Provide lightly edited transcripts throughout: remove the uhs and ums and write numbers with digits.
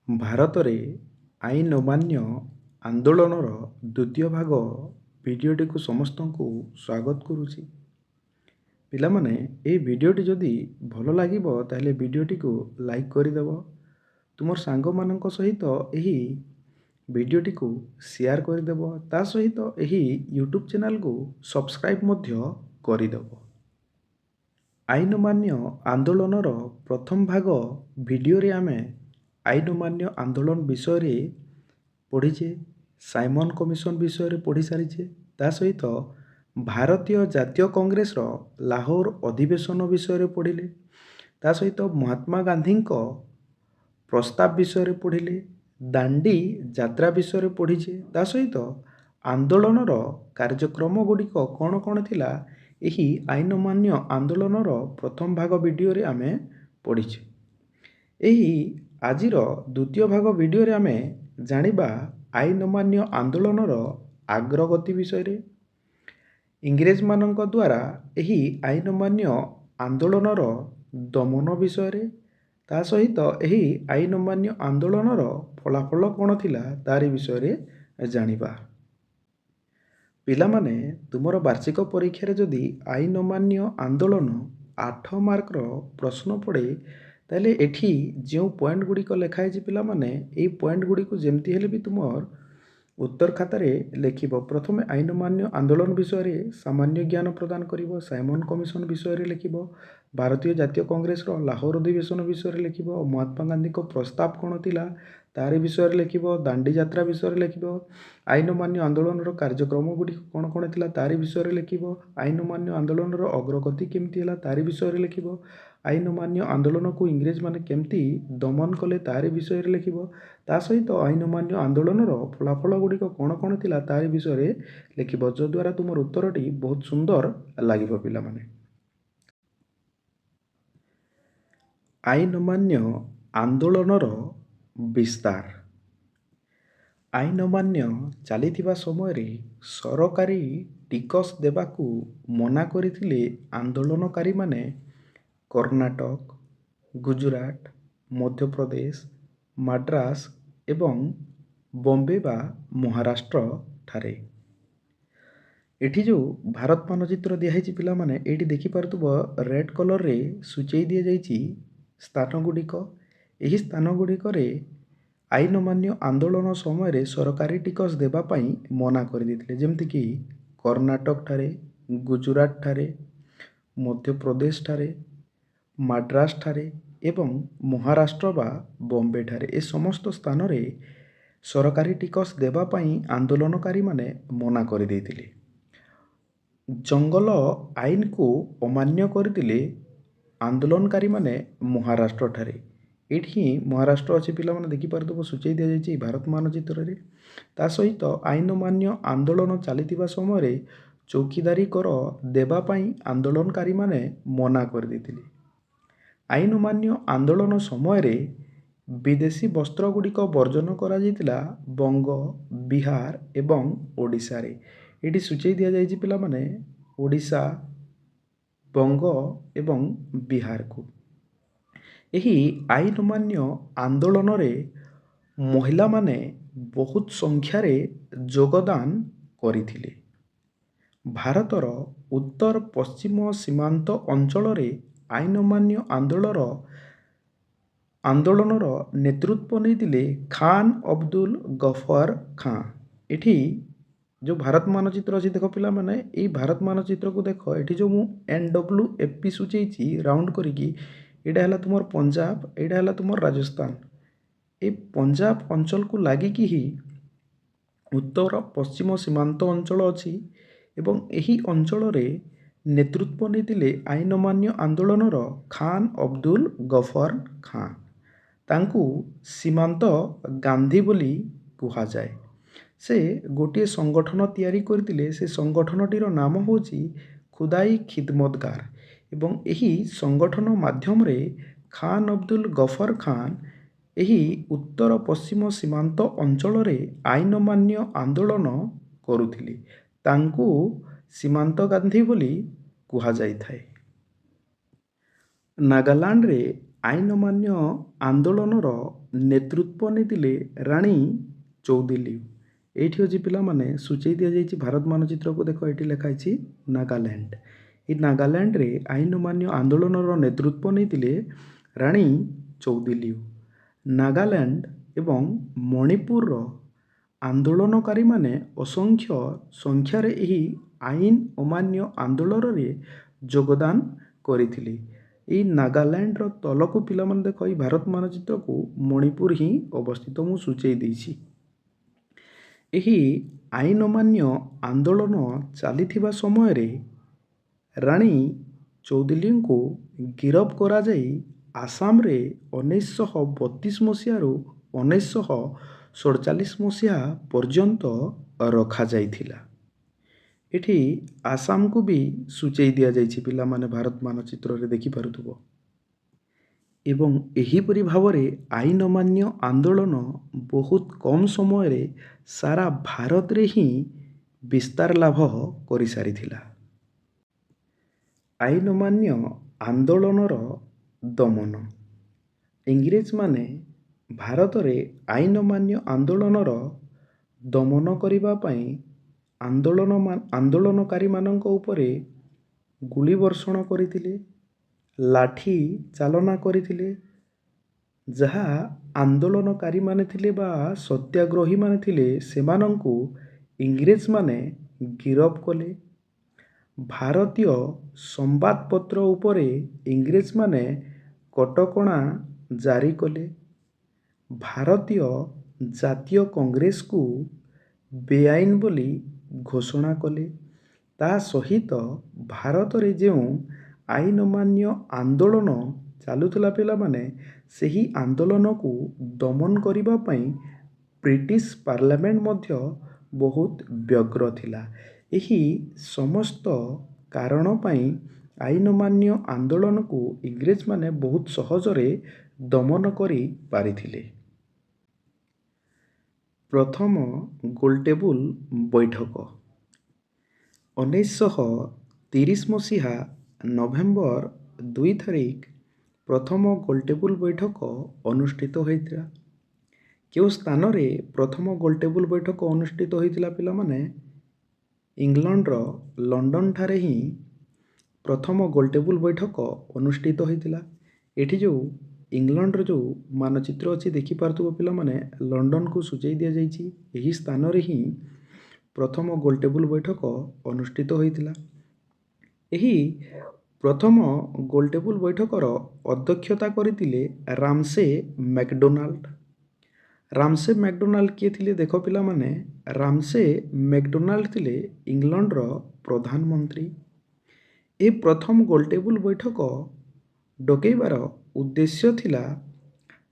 ଭାରତରେ ଆଇନ ଅମାନ୍ୟ ଆନ୍ଦୋଳନର ଦ୍ୱିତୀୟ ଭାଗ ଭିଡ଼ିଓଟିକୁ ସମସ୍ତଙ୍କୁ ସ୍ୱାଗତ କରୁଛି। ପିଲାମାନେ, ଏହି ଭିଡ଼ିଓଟି ଯଦି ଭଲ ଲାଗିବ ତାହେଲେ ଭିଡ଼ିଓଟିକୁ ଲାଇକ୍ କରିଦେବ। ତୁମର ସାଙ୍ଗମାନଙ୍କ ସହିତ ଏହି ଭିଡ଼ିଓଟିକୁ ସେୟାର କରିଦେବ। ତା ସହିତ ଏହି ୟୁଟ୍ୟୁବ୍ ଚ୍ୟାନେଲକୁ ସବସ୍କ୍ରାଇବ୍ ମଧ୍ୟ କରିଦେବ। ଆଇନ ଅମାନ୍ୟ ଆନ୍ଦୋଳନର ପ୍ରଥମ ଭାଗ ଭିଡ଼ିଓରେ ଆମେ ଆଇନ ଅମାନ୍ୟ ଆନ୍ଦୋଳନ ବିଷୟରେ ପଢ଼ିଛେ, ସାଇମନ୍ କମିଶନ ବିଷୟରେ ପଢ଼ି ସାରିଛେ। ତା ସହିତ ଭାରତୀୟ ଜାତୀୟ କଂଗ୍ରେସର ଲାହୋର ଅଧିବେଶନ ବିଷୟରେ ପଢ଼ିଲେ। ତା ସହିତ ମହାତ୍ମା ଗାନ୍ଧୀଙ୍କ ପ୍ରସ୍ତାବ ବିଷୟରେ ପଢ଼ିଲେ, ଦାଣ୍ଡି ଯାତ୍ରା ବିଷୟରେ ପଢ଼ିଛେ। ତା ସହିତ ଆନ୍ଦୋଳନର କାର୍ଯ୍ୟକ୍ରମ ଗୁଡ଼ିକ କ'ଣ କ'ଣ ଥିଲା, ଏହି ଆଇନ ଅମାନ୍ୟ ଆନ୍ଦୋଳନର ପ୍ରଥମ ଭାଗ ଭିଡ଼ିଓରେ ଆମେ ପଢ଼ିଛେ। ଏହି ଆଜିର ଦ୍ୱିତୀୟ ଭାଗ ଭିଡ଼ିଓରେ ଆମେ ଜାଣିବା ଆଇନ ଅମାନ୍ୟ ଆନ୍ଦୋଳନର ଅଗ୍ରଗତି ବିଷୟରେ, ଇଂରେଜମାନଙ୍କ ଦ୍ୱାରା ଏହି ଆଇନ ଅମାନ୍ୟ ଆନ୍ଦୋଳନର ଦମନ ବିଷୟରେ, ତା ସହିତ ଏହି ଆଇନ ଅମାନ୍ୟ ଆନ୍ଦୋଳନର ଫଳାଫଳ କ'ଣ ଥିଲା ତାରି ବିଷୟରେ ଜାଣିବା। ପିଲାମାନେ, ତୁମର ବାର୍ଷିକ ପରୀକ୍ଷାରେ ଯଦି ଆଇନ ଅମାନ୍ୟ ଆନ୍ଦୋଳନ 8 ମାର୍କର ପ୍ରଶ୍ନ ପଡ଼େ, ତାହେଲେ ଏଠି ଯେଉଁ ପଏଣ୍ଟ ଗୁଡ଼ିକ ଲେଖା ହେଇଛି ପିଲାମାନେ, ଏହି ପଏଣ୍ଟ ଗୁଡ଼ିକୁ ଯେମିତି ହେଲେ ବି ତୁମର ଉତ୍ତର ଖାତାରେ ଲେଖିବ। ପ୍ରଥମେ ଆଇନ ଅମାନ୍ୟ ଆନ୍ଦୋଳନ ବିଷୟରେ ସାମାନ୍ୟ ଜ୍ଞାନ ପ୍ରଦାନ କରିବ, ସାଇମନ୍ କମିଶନ ବିଷୟରେ ଲେଖିବ, ଭାରତୀୟ ଜାତୀୟ କଂଗ୍ରେସର ଲାହୋର ଅଧିବେଶନ ବିଷୟରେ ଲେଖିବ, ମହାତ୍ମା ଗାନ୍ଧୀଙ୍କ ପ୍ରସ୍ତାବ କ'ଣ ଥିଲା ତାରି ବିଷୟରେ ଲେଖିବ, ଦାଣ୍ଡି ଯାତ୍ରା ବିଷୟରେ ଲେଖିବ, ଆଇନ ଅମାନ୍ୟ ଆନ୍ଦୋଳନର କାର୍ଯ୍ୟକ୍ରମ ଗୁଡ଼ିକ କ'ଣ କ'ଣ ଥିଲା ତାରି ବିଷୟରେ ଲେଖିବ, ଆଇନ ଅମାନ୍ୟ ଆନ୍ଦୋଳନର ଅଗ୍ରଗତି କେମିତି ହେଲା ତାରି ବିଷୟରେ ଲେଖିବ, ଆଇନ ଅମାନ୍ୟ ଆନ୍ଦୋଳନକୁ ଇଂରେଜମାନେ କେମିତି ଦମନ କଲେ ତାରି ବିଷୟରେ ଲେଖିବ। ତା ସହିତ ଆଇନ ଅମାନ୍ୟ ଆନ୍ଦୋଳନର ଫଳାଫଳ ଗୁଡ଼ିକ କ'ଣ କ'ଣ ଥିଲା ତାରି ବିଷୟରେ ଲେଖିବ, ଯଦ୍ୱାରା ତୁମର ଉତ୍ତରଟି ବହୁତ ସୁନ୍ଦର ଲାଗିବ। ପିଲାମାନେ, ଆଇନ ଅମାନ୍ୟ ଆନ୍ଦୋଳନର ବିସ୍ତାର। ଆଇନ ଅମାନ୍ୟ ଚାଲିଥିବା ସମୟରେ ସରକାରୀ ଟିକସ ଦେବାକୁ ମନା କରିଥିଲେ ଆନ୍ଦୋଳନକାରୀମାନେ କର୍ଣ୍ଣାଟକ, ଗୁଜରାଟ, ମଧ୍ୟପ୍ରଦେଶ, ମାଡ୍ରାସ ଏବଂ ବମ୍ବେ ବା ମହାରାଷ୍ଟ୍ର ଠାରେ। ଏଠି ଯେଉଁ ଭାରତ ମାନଚିତ୍ର ଦିଆହେଇଛି ପିଲାମାନେ, ଏଇଠି ଦେଖିପାରୁଥିବ ରେଡ୍ କଲରରେ ସୂଚେଇ ଦିଆଯାଇଛି ସ୍ଥାନ ଗୁଡ଼ିକ। ଏହି ସ୍ଥାନ ଗୁଡ଼ିକରେ ଆଇନ ଅମାନ୍ୟ ଆନ୍ଦୋଳନ ସମୟରେ ସରକାରୀ ଟିକସ ଦେବା ପାଇଁ ମନା କରିଦେଇଥିଲେ, ଯେମିତିକି କର୍ଣ୍ଣାଟକ ଠାରେ, ଗୁଜରାଟ ଠାରେ, ମଧ୍ୟପ୍ରଦେଶ ଠାରେ, ମାଡ୍ରାସ ଠାରେ ଏବଂ ମହାରାଷ୍ଟ୍ର ବା ବମ୍ବେ ଠାରେ। ଏ ସମସ୍ତ ସ୍ଥାନରେ ସରକାରୀ ଟିକସ ଦେବା ପାଇଁ ଆନ୍ଦୋଳନକାରୀମାନେ ମନା କରିଦେଇଥିଲେ। ଜଙ୍ଗଲ ଆଇନକୁ ଅମାନ୍ୟ କରିଥିଲେ ଆନ୍ଦୋଳନକାରୀମାନେ ମହାରାଷ୍ଟ୍ର ଠାରେ। ଏଇଠି ହିଁ ମହାରାଷ୍ଟ୍ର ଅଛି ପିଲାମାନେ, ଦେଖିପାରୁଥିବ ସୂଚେଇ ଦିଆଯାଇଛି ଭାରତ ମାନଚିତ୍ରରେ। ତା ସହିତ ଆଇନ ଅମାନ୍ୟ ଆନ୍ଦୋଳନ ଚାଲିଥିବା ସମୟରେ ଚୌକିଦାରୀ କର ଦେବା ପାଇଁ ଆନ୍ଦୋଳନକାରୀମାନେ ମନା କରିଦେଇଥିଲେ। ଆଇନ ଅମାନ୍ୟ ଆନ୍ଦୋଳନ ସମୟରେ ବିଦେଶୀ ବସ୍ତ୍ର ଗୁଡ଼ିକ ବର୍ଜନ କରାଯାଇଥିଲା ବଙ୍ଗ, ବିହାର ଏବଂ ଓଡ଼ିଶାରେ। ଏଠି ସୂଚେଇ ଦିଆଯାଇଛି ପିଲାମାନେ ଓଡ଼ିଶା, ବଙ୍ଗ ଏବଂ ବିହାରକୁ। ଏହି ଆଇନ ଅମାନ୍ୟ ଆନ୍ଦୋଳନରେ ମହିଳାମାନେ ବହୁତ ସଂଖ୍ୟାରେ ଯୋଗଦାନ କରିଥିଲେ। ଭାରତର ଉତ୍ତର ପଶ୍ଚିମ ସୀମାନ୍ତ ଅଞ୍ଚଳରେ ଆଇନ ଅମାନ୍ୟ ଆନ୍ଦୋଳନର ନେତୃତ୍ୱ ନେଇଥିଲେ ଖାନ୍ ଅବଦୁଲ ଗଫର ଖାଁ। ଏଠି ଯେଉଁ ଭାରତ ମାନଚିତ୍ର ଅଛି ଦେଖ ପିଲାମାନେ, ଏଇ ଭାରତ ମାନଚିତ୍ରକୁ ଦେଖ। ଏଠି ଯେଉଁ ମୁଁ NWFP ସୂଚେଇଛି ରାଉଣ୍ଡ କରିକି, ଏଇଟା ହେଲା ତୁମର ପଞ୍ଜାବ, ଏଇଟା ହେଲା ତୁମର ରାଜସ୍ଥାନ। ଏ ପଞ୍ଜାବ ଅଞ୍ଚଳକୁ ଲାଗିକି ହିଁ ଉତ୍ତର ପଶ୍ଚିମ ସୀମାନ୍ତ ଅଞ୍ଚଳ ଅଛି ଏବଂ ଏହି ଅଞ୍ଚଳରେ ନେତୃତ୍ୱ ନେଇଥିଲେ ଆଇନ ଅମାନ୍ୟ ଆନ୍ଦୋଳନର ଖାନ୍ ଅବଦୁଲ ଗଫର ଖାଁ। ତାଙ୍କୁ ସୀମାନ୍ତ ଗାନ୍ଧୀ ବୋଲି କୁହାଯାଏ। ସେ ଗୋଟିଏ ସଂଗଠନ ତିଆରି କରିଥିଲେ, ସେ ସଂଗଠନଟିର ନାମ ହେଉଛି ଖୁଦାଇ ଖିଦମତଗାର ଏବଂ ଏହି ସଂଗଠନ ମାଧ୍ୟମରେ ଖାନ୍ ଅବଦୁଲ ଗଫର ଖାନ୍ ଏହି ଉତ୍ତର ପଶ୍ଚିମ ସୀମାନ୍ତ ଅଞ୍ଚଳରେ ଆଇନ ଅମାନ୍ୟ ଆନ୍ଦୋଳନ କରୁଥିଲେ। ତାଙ୍କୁ ସୀମାନ୍ତ ଗାନ୍ଧୀ ବୋଲି କୁହାଯାଇଥାଏ। ନାଗାଲାଣ୍ଡରେ ଆଇନ ଅମାନ୍ୟ ଆନ୍ଦୋଳନର ନେତୃତ୍ୱ ନେଇଥିଲେ ରାଣୀ ଚୌଧୁଲିଉ। ଏଇଠି ଅଛି ପିଲାମାନେ ସୂଚେଇ ଦିଆଯାଇଛି ଭାରତ ମାନଚିତ୍ରକୁ ଦେଖ, ଏଠି ଲେଖା ହେଇଛି ନାଗାଲ୍ୟାଣ୍ଡ। এই ନାଗାଲ୍ୟାଣ୍ଡରେ ଆଇନ ଅମାନ୍ୟ ଆନ୍ଦୋଳନର ନେତୃତ୍ୱ ନେଇଥିଲେ ରାଣୀ ଚୌଧୁଲିଉ। ନାଗାଲ୍ୟାଣ୍ଡ ଏବଂ ମଣିପୁରର ଆନ୍ଦୋଳନକାରୀମାନେ ଅସଂଖ୍ୟ ସଂଖ୍ୟାରେ ଏହି ଆଇନ ଅମାନ୍ୟ ଆନ୍ଦୋଳନରେ ଯୋଗଦାନ କରିଥିଲେ। ଏହି ନାଗାଲ୍ୟାଣ୍ଡର ତଳକୁ ପିଲାମାନେ ଦେଖ, ଏଇ ଭାରତ ମାନଚିତ୍ରକୁ ମଣିପୁର ହିଁ ଅବସ୍ଥିତ, ମୁଁ ସୂଚେଇ ଦେଇଛି। ଏହି ଆଇନ ଅମାନ୍ୟ ଆନ୍ଦୋଳନ ଚାଲିଥିବା ସମୟରେ ରାଣୀ ଚୌଧୁଲିଙ୍କୁ ଗିରଫ କରାଯାଇ ଆସାମରେ 1932 ମସିହାରୁ 1947 ମସିହା ପର୍ଯ୍ୟନ୍ତ ରଖାଯାଇଥିଲା। ଏଠି ଆସାମକୁ ବି ସୂଚେଇ ଦିଆଯାଇଛି ପିଲାମାନେ ଭାରତ ମାନଚିତ୍ରରେ ଦେଖିପାରୁଥିବ। ଏବଂ ଏହିପରି ଭାବରେ ଆଇନ ଅମାନ୍ୟ ଆନ୍ଦୋଳନ ବହୁତ କମ୍ ସମୟରେ ସାରା ଭାରତରେ ହିଁ ବିସ୍ତାର ଲାଭ କରିସାରିଥିଲା। ଆଇନ ଅମାନ୍ୟ ଆନ୍ଦୋଳନର ଦମନ। ଇଂରେଜମାନେ ଭାରତରେ ଆଇନ ଅମାନ୍ୟ ଆନ୍ଦୋଳନର ଦମନ କରିବା ପାଇଁ ଆନ୍ଦୋଳନକାରୀମାନଙ୍କ ଉପରେ ଗୁଳି ବର୍ଷଣ କରିଥିଲେ, ଲାଠି ଚାଳନା କରିଥିଲେ। ଯାହା ଆନ୍ଦୋଳନକାରୀମାନେ ଥିଲେ ବା ସତ୍ୟାଗ୍ରହୀମାନେ ଥିଲେ, ସେମାନଙ୍କୁ ଇଂରେଜମାନେ ଗିରଫ କଲେ। ଭାରତୀୟ ସମ୍ବାଦପତ୍ର ଉପରେ ଇଂରେଜମାନେ କଟକଣା ଜାରି କଲେ। ଭାରତୀୟ ଜାତୀୟ କଂଗ୍ରେସକୁ ବେଆଇନ ବୋଲି ଘୋଷଣା କଲେ। ତା ସହିତ ଭାରତରେ ଯେଉଁ ଆଇନ ଅମାନ୍ୟ ଆନ୍ଦୋଳନ ଚାଲୁଥିଲା ପିଲାମାନେ, ସେହି ଆନ୍ଦୋଳନକୁ ଦମନ କରିବା ପାଇଁ ବ୍ରିଟିଶ ପାର୍ଲାମେଣ୍ଟ ମଧ୍ୟ ବହୁତ ବ୍ୟଗ୍ର ଥିଲା। ଏହି ସମସ୍ତ କାରଣ ପାଇଁ ଆଇନ ଅମାନ୍ୟ ଆନ୍ଦୋଳନକୁ ଇଂରେଜମାନେ ବହୁତ ସହଜରେ ଦମନ କରିପାରିଥିଲେ। ପ୍ରଥମ ଗୋଲଟେବୁଲ ବୈଠକ। 1930 ମସିହା ନଭେମ୍ବର 2 ତାରିଖ ପ୍ରଥମ ଗୋଲଟେବୁଲ ବୈଠକ ଅନୁଷ୍ଠିତ ହୋଇଥିଲା। କେଉଁ ସ୍ଥାନରେ ପ୍ରଥମ ଗୋଲଟେବୁଲ ବୈଠକ ଅନୁଷ୍ଠିତ ହୋଇଥିଲା ପିଲାମାନେ? ଇଂଲଣ୍ଡର ଲଣ୍ଡନ ଠାରେ ହିଁ ପ୍ରଥମ ଗୋଲଟେବୁଲ ବୈଠକ ଅନୁଷ୍ଠିତ ହୋଇଥିଲା। ଏଠି ଯେଉଁ ଇଂଲଣ୍ଡର ଯେଉଁ ମାନଚିତ୍ର ଅଛି ଦେଖିପାରୁଥିବ ପିଲାମାନେ, ଲଣ୍ଡନକୁ ସୂଚେଇ ଦିଆଯାଇଛି। ଏହି ସ୍ଥାନରେ ହିଁ ପ୍ରଥମ ଗୋଲଟେବୁଲ ବୈଠକ ଅନୁଷ୍ଠିତ ହୋଇଥିଲା। ଏହି ପ୍ରଥମ ଗୋଲଟେବୁଲ ବୈଠକର ଅଧ୍ୟକ୍ଷତା କରିଥିଲେ ରାମସେ ମ୍ୟାକଡୋନାଲ୍ଡ। ରାମସେ ମ୍ୟାକଡୋନାଲ୍ଡ କିଏ ଥିଲେ ଦେଖ ପିଲାମାନେ? ରାମସେ ମ୍ୟାକଡୋନାଲ୍ଡ ଥିଲେ ଇଂଲଣ୍ଡର ପ୍ରଧାନମନ୍ତ୍ରୀ। ଏ ପ୍ରଥମ ଗୋଲଟେବୁଲ ବୈଠକ ଡକେଇବାର ଉଦ୍ଦେଶ୍ୟ ଥିଲା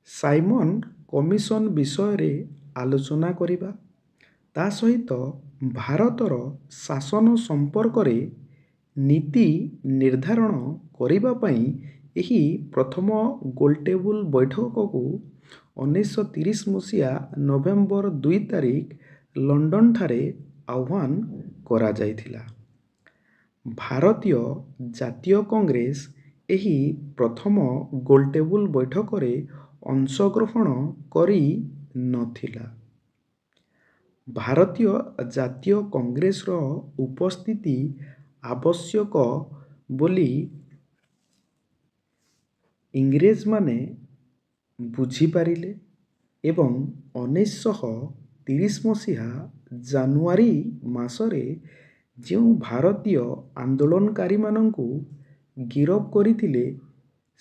ସାଇମନ କମିଶନ ବିଷୟରେ ଆଲୋଚନା କରିବା, ତା ସହିତ ଭାରତର ଶାସନ ସମ୍ପର୍କରେ ନୀତି ନିର୍ଦ୍ଧାରଣ କରିବା ପାଇଁ। ଏହି ପ୍ରଥମ ଗୋଲଟେବୁଲ ବୈଠକକୁ 1930 ମସିହା ନଭେମ୍ବର 2 ତାରିଖ ଲଣ୍ଡନଠାରେ ଆହ୍ୱାନ କରାଯାଇଥିଲା। ଭାରତୀୟ ଜାତୀୟ କଂଗ୍ରେସ ଏହି ପ୍ରଥମ ଗୋଲଟେବୁଲ ବୈଠକରେ ଅଂଶଗ୍ରହଣ କରିନଥିଲା। ଭାରତୀୟ ଜାତୀୟ କଂଗ୍ରେସର ଉପସ୍ଥିତି ଆବଶ୍ୟକ ବୋଲି ଇଂରେଜମାନେ ବୁଝିପାରିଲେ ଏବଂ 1930 ମସିହା ଜାନୁଆରୀ ମାସରେ ଯେଉଁ ଭାରତୀୟ ଆନ୍ଦୋଳନକାରୀମାନଙ୍କୁ ଗିରଫ କରିଥିଲେ,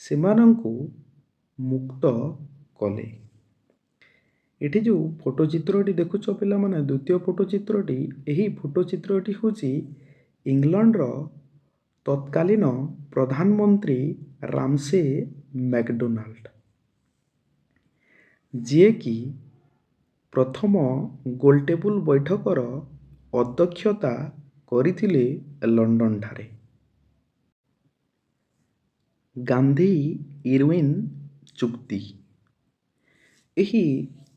ସେମାନଙ୍କୁ ମୁକ୍ତ କଲେ। ଏଠି ଯେଉଁ ଫଟୋ ଚିତ୍ରଟି ଦେଖୁଛ ପିଲାମାନେ, ଦ୍ୱିତୀୟ ଫଟୋ ଚିତ୍ରଟି, ଏହି ଫଟୋ ଚିତ୍ରଟି ହେଉଛି ଇଂଲଣ୍ଡର ତତ୍କାଳୀନ ପ୍ରଧାନମନ୍ତ୍ରୀ ରାମସେ ମ୍ୟାକଡୋନାଲ୍ଡ, ଯିଏକି ପ୍ରଥମ ଗୋଲଟେବୁଲ ବୈଠକର ଅଧ୍ୟକ୍ଷତା କରିଥିଲେ ଲଣ୍ଡନଠାରେ। ଗାନ୍ଧୀ-ଇରୱିନ ଚୁକ୍ତି। ଏହି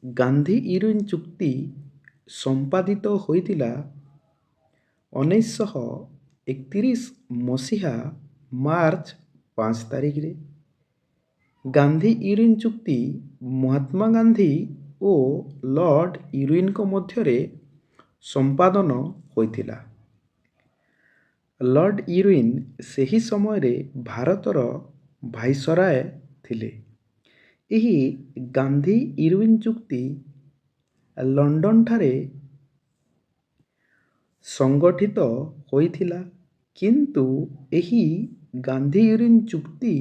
ଗାନ୍ଧୀ-ଇରୱିନ ଚୁକ୍ତି ସମ୍ପାଦିତ ହୋଇଥିଲା 1931 ମସିହା ମାର୍ଚ୍ଚ 5 ତାରିଖରେ। ଗାନ୍ଧୀ ଇରୱିନ୍ ଚୁକ୍ତି ମହାତ୍ମା ଗାନ୍ଧୀ ଓ ଲର୍ଡ଼ ଇରୱିନ୍ଙ୍କ ମଧ୍ୟରେ ସମ୍ପାଦନ ହୋଇଥିଲା। ଲର୍ଡ଼ ଇରୱିନ୍ ସେହି ସମୟରେ ଭାରତର ଭାଇସରାୟ ଥିଲେ। ଏହି ଗାନ୍ଧୀ ଇରୱିନ୍ ଚୁକ୍ତି ଲଣ୍ଡନଠାରେ ସଂଗଠିତ ହୋଇଥିଲା, କିନ୍ତୁ ଏହି ଗାନ୍ଧୀ ଇରୱିନ୍ ଚୁକ୍ତି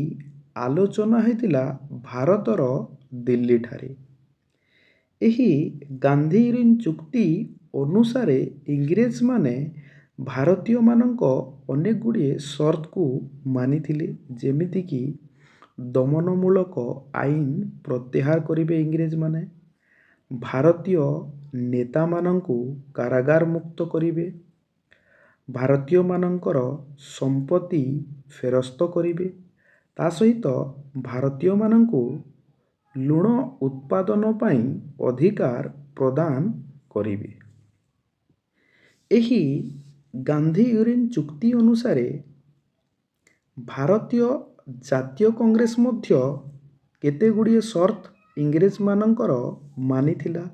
ଆଲୋଚନା ହୋଇଥିଲା ଭାରତର ଦିଲ୍ଲୀଠାରେ। ଏହି ଗାନ୍ଧୀ ଇରୱିନ୍ ଚୁକ୍ତି ଅନୁସାରେ ଇଂରେଜମାନେ ଭାରତୀୟମାନଙ୍କ ଅନେକ ଗୁଡ଼ିଏ ସର୍ତ୍ତକୁ ମାନିଥିଲେ, ଯେମିତିକି ଦମନମୂଳକ ଆଇନ ପ୍ରତ୍ୟାହାର କରିବେ ଇଂରେଜମାନେ, ଭାରତୀୟ ନେତାମାନଙ୍କୁ କାରାଗାର ମୁକ୍ତ କରିବେ, ଭାରତୀୟମାନଙ୍କର ସମ୍ପତ୍ତି ଫେରସ୍ତ କରିବେ, ତା ସହିତ ଭାରତୀୟମାନଙ୍କୁ ଲୁଣ ଉତ୍ପାଦନ ପାଇଁ ଅଧିକାର ପ୍ରଦାନ କରିବେ। ଏହି ଗାନ୍ଧୀ ଇରୱିନ୍ ଚୁକ୍ତି ଅନୁସାରେ ଭାରତୀୟ ଜାତୀୟ କଂଗ୍ରେସ ମଧ୍ୟ କେତେ ଗୁଡ଼ିଏ ସର୍ତ୍ତ ଇଂରେଜମାନଙ୍କର ମାନିଥିଲା,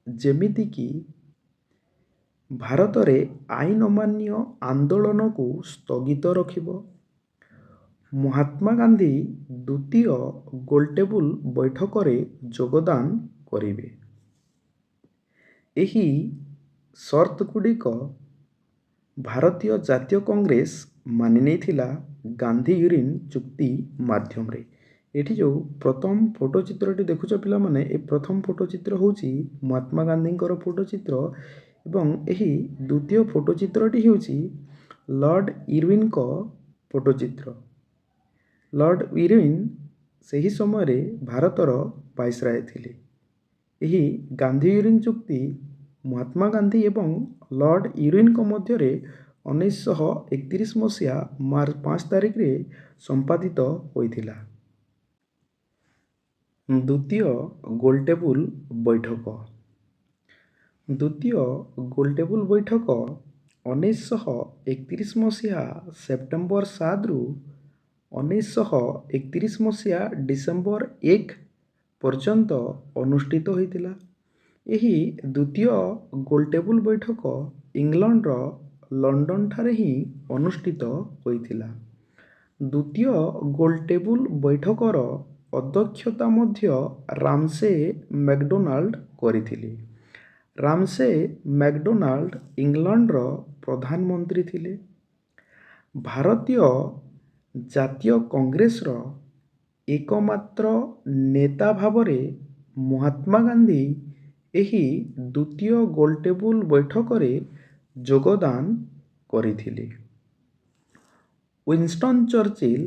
ଯେମିତିକି ଭାରତରେ ଆଇନ ଅମାନ୍ୟ ଆନ୍ଦୋଳନକୁ ସ୍ଥଗିତ ରଖିବ, ମହାତ୍ମା ଗାନ୍ଧୀ ଦ୍ୱିତୀୟ ଗୋଲଟେବୁଲ ବୈଠକରେ ଯୋଗଦାନ କରିବେ। ଏହି ସର୍ତ୍ତଗୁଡ଼ିକ ଭାରତୀୟ ଜାତୀୟ କଂଗ୍ରେସ ମାନି ନେଇଥିଲା ଗାନ୍ଧୀ ଇରୱିନ୍ ଚୁକ୍ତି ମାଧ୍ୟମରେ। ଏଠି ଯେଉଁ ପ୍ରଥମ ଫଟୋ ଚିତ୍ରଟି ଦେଖୁଛ ପିଲାମାନେ, ଏ ପ୍ରଥମ ଫଟୋ ଚିତ୍ର ହେଉଛି ମହାତ୍ମା ଗାନ୍ଧୀଙ୍କର ଫଟୋ ଚିତ୍ର ଏବଂ ଏହି ଦ୍ୱିତୀୟ ଫଟୋ ଚିତ୍ରଟି ହେଉଛି ଲର୍ଡ଼ ଇରୱିନ୍ଙ୍କ ଫଟୋ ଚିତ୍ର। ଲର୍ଡ଼ ଇରୱିନ୍ ସେହି ସମୟରେ ଭାରତର ଭାଇସରାୟ ଥିଲେ। ଏହି ଗାନ୍ଧୀ ଇରୱିନ୍ ଚୁକ୍ତି ମହାତ୍ମା ଗାନ୍ଧୀ ଏବଂ ଲର୍ଡ଼ ଇରୱିନ୍ଙ୍କ ମଧ୍ୟରେ 1931 ମସିହା ମାର୍ଚ୍ଚ 5 ତାରିଖରେ ସମ୍ପାଦିତ ହୋଇଥିଲା। ଦ୍ୱିତୀୟ ଗୋଲଟେବୁଲ ବୈଠକ। ଦ୍ୱିତୀୟ ଗୋଲଟେବୁଲ ବୈଠକ 1931 ମସିହା ସେପ୍ଟେମ୍ବର 7ରୁ 1931 ମସିହା ଡିସେମ୍ବର 1 ପର୍ଯ୍ୟନ୍ତ ଅନୁଷ୍ଠିତ ହୋଇଥିଲା। ଏହି ଦ୍ୱିତୀୟ ଗୋଲଟେବୁଲ ବୈଠକ ଇଂଲଣ୍ଡର ଲଣ୍ଡନଠାରେ ହିଁ ଅନୁଷ୍ଠିତ ହୋଇଥିଲା। ଦ୍ୱିତୀୟ ଗୋଲଟେବୁଲ ବୈଠକର ଅଧ୍ୟକ୍ଷତା ମଧ୍ୟ ରାମସେ ମ୍ୟାକଡୋନାଲ୍ଡ କରିଥିଲେ। ରାମସେ ମ୍ୟାକଡୋନାଲ୍ଡ ଇଂଲଣ୍ଡର ପ୍ରଧାନମନ୍ତ୍ରୀ ଥିଲେ। ଭାରତୀୟ ଜାତୀୟ କଂଗ୍ରେସର ଏକମାତ୍ର ନେତା ଭାବରେ ମହାତ୍ମା ଗାନ୍ଧୀ ଏହି ଦ୍ୱିତୀୟ ଗୋଲଟେବୁଲ ବୈଠକରେ ଯୋଗଦାନ କରିଥିଲେ। ୱିନଷ୍ଟନ୍ ଚର୍ଚ୍ଚିଲ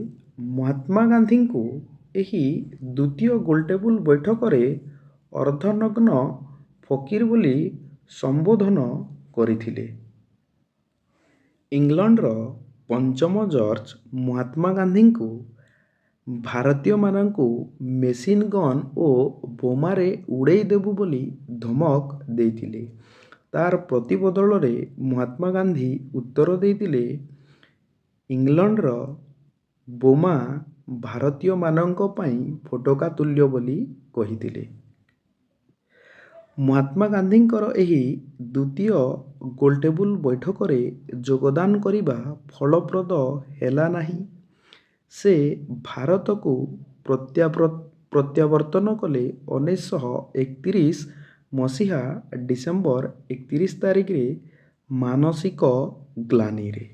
ମହାତ୍ମା ଗାନ୍ଧୀଙ୍କୁ ଏହି ଦ୍ୱିତୀୟ ଗୋଲଟେବୁଲ ବୈଠକରେ ଅର୍ଦ୍ଧନଗ୍ନ ଫକୀର ବୋଲି ସମ୍ବୋଧନ କରିଥିଲେ। ଇଂଲଣ୍ଡର ପଞ୍ଚମ ଜର୍ଜ ମହାତ୍ମା ଗାନ୍ଧୀଙ୍କୁ ଭାରତୀୟମାନଙ୍କୁ ମେସିନ୍ ଗନ୍ ଓ ବୋମାରେ ଉଡ଼େଇ ଦେବୁ ବୋଲି ଧମକ ଦେଇଥିଲେ। ତାର ପ୍ରତିବଦଳରେ ମହାତ୍ମା ଗାନ୍ଧୀ ଉତ୍ତର ଦେଇଥିଲେ, ଇଂଲଣ୍ଡର ବୋମା ଭାରତୀୟମାନଙ୍କ ପାଇଁ ଫୋଟକା ତୁଲ୍ୟ ବୋଲି କହିଥିଲେ। ମହାତ୍ମା ଗାନ୍ଧୀଙ୍କର ଏହି ଦ୍ୱିତୀୟ ଗୋଲଟେବୁଲ ବୈଠକରେ ଯୋଗଦାନ କରିବା ଫଳପ୍ରଦ ହେଲା ନାହିଁ। ସେ ଭାରତକୁ ପ୍ରତ୍ୟାବର୍ତ୍ତନ କଲେ 1931 ମସିହା ଡିସେମ୍ବର 31 ତାରିଖରେ ମାନସିକ ଗ୍ଲାନିରେ।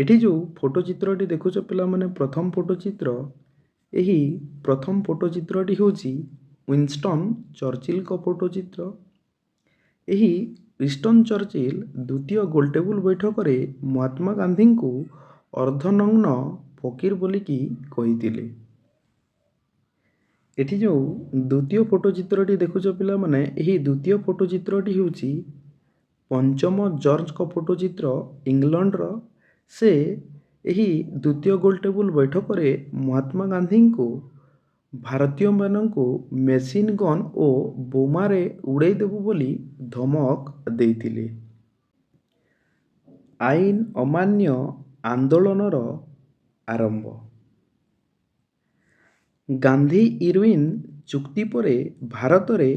ଏଠି ଯେଉଁ ଫଟୋ ଚିତ୍ରଟି ଦେଖୁଛ ପିଲାମାନେ, ପ୍ରଥମ ଫଟୋ ଚିତ୍ର, ଏହି ପ୍ରଥମ ଫଟୋ ଚିତ୍ରଟି ହେଉଛି ୱିନଷ୍ଟନ୍ ଚର୍ଚ୍ଚିଲଙ୍କ ଫଟୋ ଚିତ୍ର। ଏହି ୱିନଷ୍ଟନ୍ ଚର୍ଚ୍ଚିଲ ଦ୍ୱିତୀୟ ଗୋଲଟେବୁଲ ବୈଠକରେ ମହାତ୍ମା ଗାନ୍ଧୀଙ୍କୁ ଅର୍ଦ୍ଧନଗ୍ନ ଫକୀର ବୋଲିକି କହିଥିଲେ। ଏଠି ଯେଉଁ ଦ୍ୱିତୀୟ ଫଟୋ ଚିତ୍ରଟି ଦେଖୁଛ ପିଲାମାନେ, ଏହି ଦ୍ୱିତୀୟ ଫଟୋ ଚିତ୍ରଟି ହେଉଛି ପଞ୍ଚମ ଜର୍ଜଙ୍କ ଫଟୋ ଚିତ୍ର ଇଂଲଣ୍ଡର। ସେ ଏହି ଦ୍ୱିତୀୟ ଗୋଲଟେବୁଲ ବୈଠକରେ ମହାତ୍ମା ଗାନ୍ଧୀଙ୍କୁ ଭାରତୀୟମାନଙ୍କୁ ମେସିନ୍ ଗନ୍ ଓ ବୋମାରେ ଉଡ଼େଇ ଦେବୁ ବୋଲି ଧମକ ଦେଇଥିଲେ। ଆଇନ ଅମାନ୍ୟ ଆନ୍ଦୋଳନର ଆରମ୍ଭ। ଗାନ୍ଧୀ ଇରୱିନ୍ ଚୁକ୍ତି ପରେ ଭାରତରେ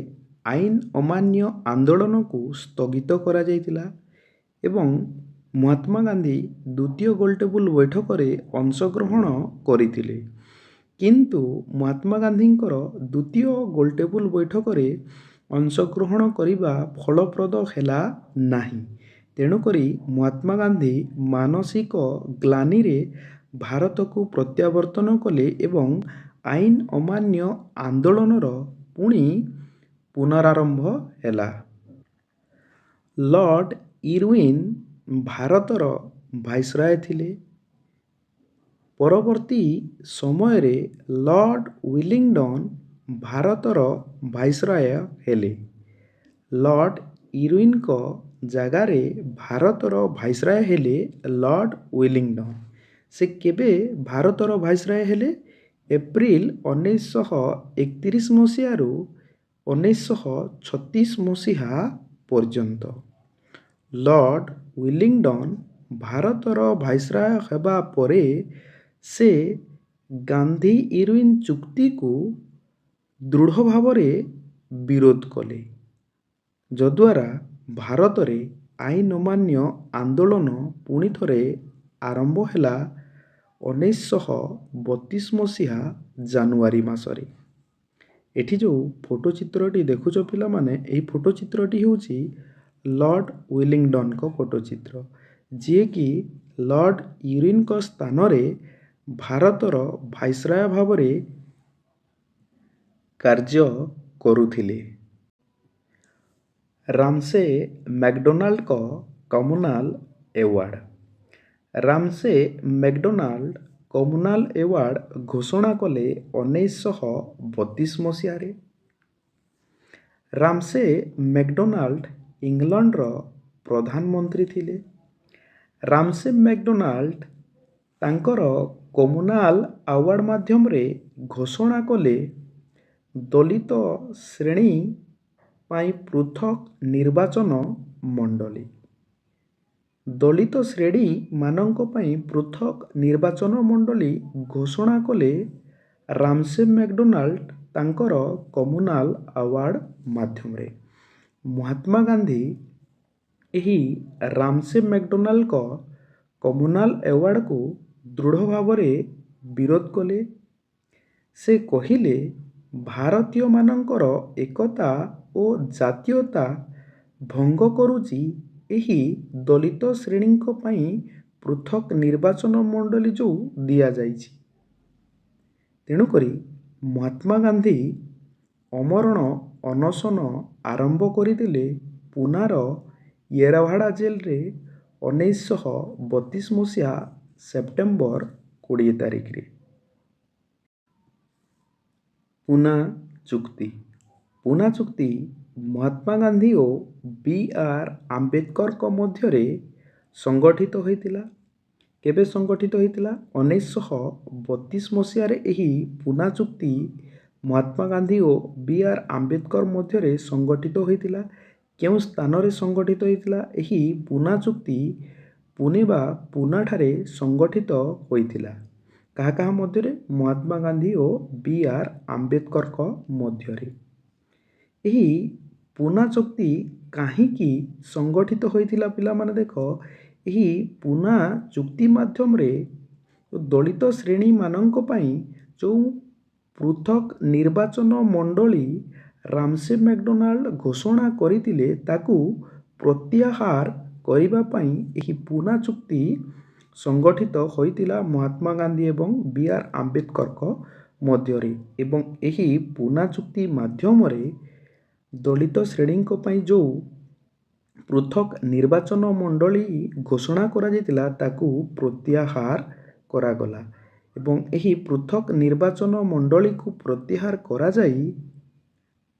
ଆଇନ ଅମାନ୍ୟ ଆନ୍ଦୋଳନକୁ ସ୍ଥଗିତ କରାଯାଇଥିଲା ଏବଂ ମହାତ୍ମା ଗାନ୍ଧୀ ଦ୍ୱିତୀୟ ଗୋଲଟେବୁଲ ବୈଠକରେ ଅଂଶଗ୍ରହଣ କରିଥିଲେ। କିନ୍ତୁ ମହାତ୍ମା ଗାନ୍ଧୀଙ୍କର ଦ୍ୱିତୀୟ ଗୋଲଟେବୁଲ ବୈଠକରେ ଅଂଶଗ୍ରହଣ କରିବା ଫଳପ୍ରଦ ହେଲା ନାହିଁ। ତେଣୁକରି ମହାତ୍ମା ଗାନ୍ଧୀ ମାନସିକ ଗ୍ଲାନିରେ ଭାରତକୁ ପ୍ରତ୍ୟାବର୍ତ୍ତନ କଲେ ଏବଂ ଆଇନ ଅମାନ୍ୟ ଆନ୍ଦୋଳନର ପୁଣି ପୁନରାରମ୍ଭ ହେଲା। ଲର୍ଡ ଇରୱିନ୍ ଭାରତର ଭାଇସରୟ ଥିଲେ। ପରବର୍ତ୍ତୀ ସମୟରେ ଲର୍ଡ ୱେଲିଙ୍ଗଟନ୍ ଭାରତର ଭାଇସରୟ ହେଲେ। ଲର୍ଡ ଇରୱିନ୍ଙ୍କ ଜାଗାରେ ଭାରତର ଭାଇସରୟ ହେଲେ ଲର୍ଡ ୱେଲିଙ୍ଗଟନ୍। ସେ କେବେ ଭାରତର ଭାଇସରୟ ହେଲେ? ଏପ୍ରିଲ 1931 ମସିହାରୁ 1936 ମସିହା ପର୍ଯ୍ୟନ୍ତ। ଲର୍ଡ ୱେଲିଙ୍ଗଟନ୍ ଭାରତର ଭାଇସରୟ ହେବା ପରେ ସେ ଗାନ୍ଧୀ ଇରୱିନ୍ ଚୁକ୍ତିକୁ ଦୃଢ଼ ଭାବରେ ବିରୋଧ କଲେ, ଯଦ୍ୱାରା ଭାରତରେ ଆଇନ ଅମାନ୍ୟ ଆନ୍ଦୋଳନ ପୁଣି ଥରେ ଆରମ୍ଭ ହେଲା 1932 ମସିହା ଜାନୁଆରୀ ମାସରେ। ଏଠି ଯେଉଁ ଫଟୋ ଚିତ୍ରଟି ଦେଖୁଛ ପିଲାମାନେ, ଏହି ଫଟୋ ଚିତ୍ରଟି ହେଉଛି ଲର୍ଡ ୱେଲିଙ୍ଗଟନ୍ଙ୍କ ଫଟୋ ଚିତ୍ର, ଯିଏକି ଲର୍ଡ ଇରୱିନ୍ଙ୍କ ସ୍ଥାନରେ ଭାରତର ଭାଇସରୟ ଭାବରେ କାର୍ଯ୍ୟ କରୁଥିଲେ। ରାମସେ ମ୍ୟାକଡୋନାଲ୍ଡଙ୍କ communal award. Ramsay MacDonald communal award ଘୋଷଣା କଲେ 1932 ମସିହାରେ। ରାମସେ ମ୍ୟାକଡୋନାଲ୍ଡ ଇଂଲଣ୍ଡର ପ୍ରଧାନମନ୍ତ୍ରୀ ଥିଲେ। ରାମସେ ମ୍ୟାକଡୋନାଲ୍ଡ ତାଙ୍କର କମ୍ୟୁନାଲ ଆୱାର୍ଡ ମାଧ୍ୟମରେ ଘୋଷଣା କଲେ ଦଳିତ ଶ୍ରେଣୀ ପାଇଁ ପୃଥକ ନିର୍ବାଚନ ମଣ୍ଡଳୀ। ଦଳିତ ଶ୍ରେଣୀ ମାନଙ୍କ ପାଇଁ ପୃଥକ ନିର୍ବାଚନ ମଣ୍ଡଳୀ ଘୋଷଣା କଲେ ରାମସେ ମ୍ୟାକଡୋନାଲ୍ଡ ତାଙ୍କର କମ୍ୟୁନାଲ ଆୱାର୍ଡ ମାଧ୍ୟମରେ। ମହାତ୍ମା ଗାନ୍ଧୀ ଏହି ରାମସେ ମ୍ୟାକଡୋନାଲ୍ଡଙ୍କ କମ୍ୟୁନାଲ ଆୱାର୍ଡକୁ ଦୃଢ଼ ଭାବରେ ବିରୋଧ କଲେ। ସେ କହିଲେ, ଭାରତୀୟମାନଙ୍କର ଏକତା ଓ ଜାତୀୟତା ଭଙ୍ଗ କରୁଛି ଏହି ଦଳିତ ଶ୍ରେଣୀଙ୍କ ପାଇଁ ପୃଥକ ନିର୍ବାଚନ ମଣ୍ଡଳୀ ଯେଉଁ ଦିଆଯାଇଛି। ତେଣୁକରି ମହାତ୍ମା ଗାନ୍ଧୀ ଅମରଣ ଅନଶନ ଆରମ୍ଭ କରିଥିଲେ ପୁନାର ୟେରୱାଡା ଜେଲରେ 1932 ମସିହା ସେପ୍ଟେମ୍ବର 20 ତାରିଖରେ। ପୁନା ଚୁକ୍ତି। ପୁନା ଚୁକ୍ତି ମହାତ୍ମା ଗାନ୍ଧୀ ଓ ବି.ଆର୍. ଆମ୍ବେଦକରଙ୍କ ମଧ୍ୟରେ ସଂଗଠିତ ହୋଇଥିଲା। କେବେ ସଂଗଠିତ ହୋଇଥିଲା? 1932 ମସିହାରେ ଏହି ପୁନା ଚୁକ୍ତି ମହାତ୍ମା ଗାନ୍ଧୀ ଓ ବି.ଆର୍. ଆମ୍ବେଦକର ମଧ୍ୟରେ ସଂଗଠିତ ହୋଇଥିଲା। କେଉଁ ସ୍ଥାନରେ ସଂଗଠିତ ହୋଇଥିଲା? ଏହି ପୁନା ଚୁକ୍ତି ପୁନେ ବା ପୁନାଠାରେ ସଂଗଠିତ ହୋଇଥିଲା। କାହା କାହା ମଧ୍ୟରେ? ମହାତ୍ମା ଗାନ୍ଧୀ ଓ ବି.ଆର୍. ଆମ୍ବେଦକରଙ୍କ ମଧ୍ୟରେ। ଏହି ପୁନା ଚୁକ୍ତି କାହିଁକି ସଂଗଠିତ ହୋଇଥିଲା ପିଲାମାନେ ଦେଖ, ଏହି ପୁନା ଚୁକ୍ତି ମାଧ୍ୟମରେ ଦଳିତ ଶ୍ରେଣୀମାନଙ୍କ ପାଇଁ ଯେଉଁ ପୃଥକ ନିର୍ବାଚନ ମଣ୍ଡଳୀ ରାମସେ ମ୍ୟାକଡୋନାଲ୍ଡ ଘୋଷଣା କରିଥିଲେ, ତାକୁ ପ୍ରତ୍ୟାହାର କରିବା ପାଇଁ ଏହି ପୁନା ଚୁକ୍ତି ସଂଗଠିତ ହୋଇଥିଲା ମହାତ୍ମା ଗାନ୍ଧୀ ଏବଂ ବି.ଆର୍. ଆମ୍ବେଦକରଙ୍କ ମଧ୍ୟରେ। ଏବଂ ଏହି ପୁନା ଚୁକ୍ତି ମାଧ୍ୟମରେ ଦଳିତ ଶ୍ରେଣୀଙ୍କ ପାଇଁ ଯେଉଁ ପୃଥକ ନିର୍ବାଚନ ମଣ୍ଡଳୀ ଘୋଷଣା କରାଯାଇଥିଲା, ତାକୁ ପ୍ରତ୍ୟାହାର କରାଗଲା ଏବଂ ଏହି ପୃଥକ ନିର୍ବାଚନ ମଣ୍ଡଳୀକୁ ପ୍ରତ୍ୟାହାର କରାଯାଇ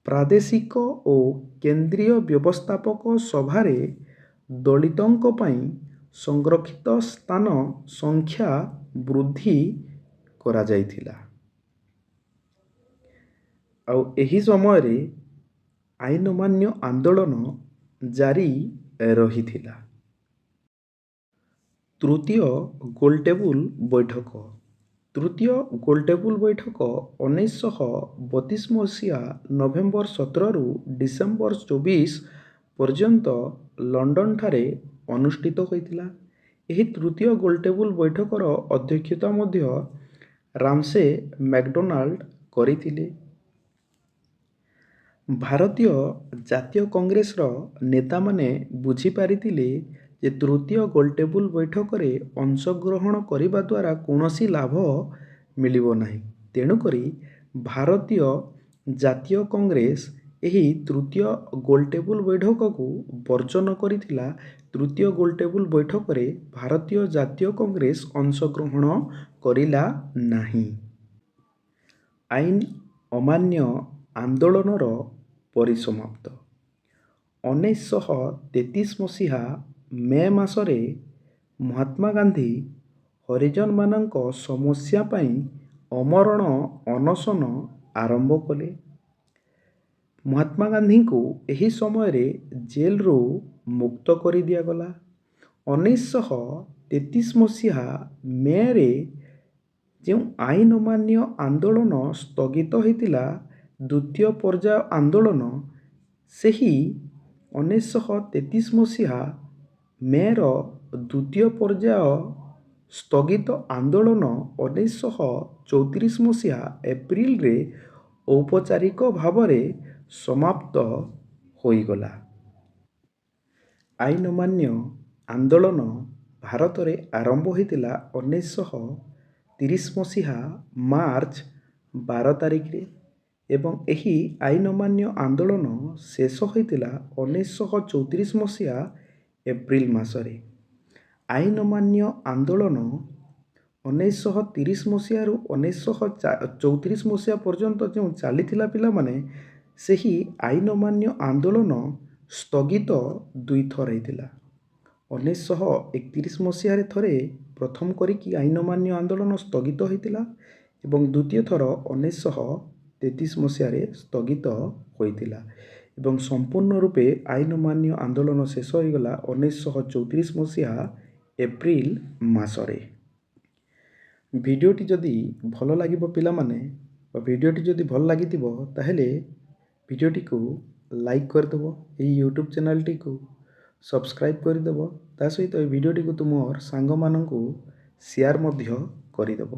ପ୍ରାଦେଶିକ ଓ କେନ୍ଦ୍ରୀୟ ବ୍ୟବସ୍ଥାପକ ସଭାରେ ଦଳିତଙ୍କ ପାଇଁ ସଂରକ୍ଷିତ ସ୍ଥାନ ସଂଖ୍ୟା ବୃଦ୍ଧି କରାଯାଇଥିଲା। ଆଉ ଏହି ସମୟରେ ଆଇନ ଅମାନ୍ୟ ଆନ୍ଦୋଳନ ଜାରି ରହିଥିଲା। ତୃତୀୟ ଗୋଲଟେବୁଲ ବୈଠକ। ତୃତୀୟ ଗୋଲଟେବୁଲ ବୈଠକ 1932 ମସିହା ନଭେମ୍ବର 17ରୁ ଡିସେମ୍ବର 24 ପର୍ଯ୍ୟନ୍ତ ଲଣ୍ଡନଠାରେ ଅନୁଷ୍ଠିତ ହୋଇଥିଲା। ଏହି ତୃତୀୟ ଗୋଲଟେବୁଲ ବୈଠକର ଅଧ୍ୟକ୍ଷତା ମଧ୍ୟ ରାମସେ ମ୍ୟାକଡୋନାଲ୍ଡ କରିଥିଲେ। ଭାରତୀୟ ଜାତୀୟ କଂଗ୍ରେସର ନେତାମାନେ ବୁଝିପାରିଥିଲେ ଯେ ତୃତୀୟ ଗୋଲଟେବୁଲ ବୈଠକରେ ଅଂଶଗ୍ରହଣ କରିବା ଦ୍ୱାରା କୌଣସି ଲାଭ ମିଳିବ ନାହିଁ। ତେଣୁକରି ଭାରତୀୟ ଜାତୀୟ କଂଗ୍ରେସ ଏହି ତୃତୀୟ ଗୋଲଟେବୁଲ ବୈଠକକୁ ବର୍ଜନ କରିଥିଲା। ତୃତୀୟ ଗୋଲଟେବୁଲ ବୈଠକରେ ଭାରତୀୟ ଜାତୀୟ କଂଗ୍ରେସ ଅଂଶଗ୍ରହଣ କରିଲା ନାହିଁ। ଆଇନ ଅମାନ୍ୟ ଆନ୍ଦୋଳନର ପରିସମାପ୍ତ। 1933 ମସିହା ମେ ମାସରେ ମହାତ୍ମା ଗାନ୍ଧୀ ହରିଜନମାନଙ୍କ ସମସ୍ୟା ପାଇଁ ଅମରଣ ଅନଶନ ଆରମ୍ଭ କଲେ। ମହାତ୍ମା ଗାନ୍ଧୀଙ୍କୁ ଏହି ସମୟରେ ଜେଲରୁ ମୁକ୍ତ କରି ଦିଆଗଲା। 1933 ମସିହା ମେରେ ଯେଉଁ ଆଇନ ଅମାନ୍ୟ ଆନ୍ଦୋଳନ ସ୍ଥଗିତ ହୋଇଥିଲା, ଦ୍ୱିତୀୟ ପର୍ଯ୍ୟାୟ ଆନ୍ଦୋଳନ, ସେହି 1933 ମସିହା ମେର ଦ୍ୱିତୀୟ ପର୍ଯ୍ୟାୟ ସ୍ଥଗିତ ଆନ୍ଦୋଳନ 1934 ମସିହା ଏପ୍ରିଲରେ ଔପଚାରିକ ଭାବରେ ସମାପ୍ତ ହୋଇଗଲା। ଆଇନ ଅମାନ୍ୟ ଆନ୍ଦୋଳନ ଭାରତରେ ଆରମ୍ଭ ହୋଇଥିଲା 1930 ମସିହା ମାର୍ଚ୍ଚ 12 ତାରିଖରେ ଏବଂ ଏହି ଆଇନ ଅମାନ୍ୟ ଆନ୍ଦୋଳନ ଶେଷ ହୋଇଥିଲା 1934 ମସିହା ଏପ୍ରିଲ ମାସରେ। ଆଇନ ଅମାନ୍ୟ ଆନ୍ଦୋଳନ 1930 ମସିହାରୁ 1934 ମସିହା ପର୍ଯ୍ୟନ୍ତ ଯେଉଁ ଚାଲିଥିଲା ପିଲାମାନେ, ସେହି ଆଇନ ଅମାନ୍ୟ ଆନ୍ଦୋଳନ ସ୍ଥଗିତ ଦୁଇଥର ହୋଇଥିଲା। 1931 ମସିହାରେ ଥରେ ପ୍ରଥମ କରିକି ଆଇନ ଅମାନ୍ୟ ଆନ୍ଦୋଳନ ସ୍ଥଗିତ ହୋଇଥିଲା ଏବଂ ଦ୍ୱିତୀୟ ଥର 1933 ମସିହାରେ ସ୍ଥଗିତ ହୋଇଥିଲା ଏବଂ ସମ୍ପୂର୍ଣ୍ଣ ରୂପେ ଆଇନ ଅମାନ୍ୟ ଆନ୍ଦୋଳନ ଶେଷ ହୋଇଗଲା 1934 ମସିହା ଏପ୍ରିଲ ମାସରେ। ଭିଡ଼ିଓଟି ଯଦି ଭଲ ଲାଗିବ ପିଲାମାନେ, ବା ଭିଡ଼ିଓଟି ଯଦି ଭଲ ଲାଗିଥିବ ତାହେଲେ ଭିଡ଼ିଓଟିକୁ ଲାଇକ୍ କରିଦେବ, ଏହି ୟୁଟ୍ୟୁବ୍ ଚ୍ୟାନେଲଟିକୁ ସବସ୍କ୍ରାଇବ୍ କରିଦେବ। ତା ସହିତ ଏହି ଭିଡ଼ିଓଟିକୁ ତୁମର ସାଙ୍ଗମାନଙ୍କୁ ସେୟାର ମଧ୍ୟ କରିଦେବ।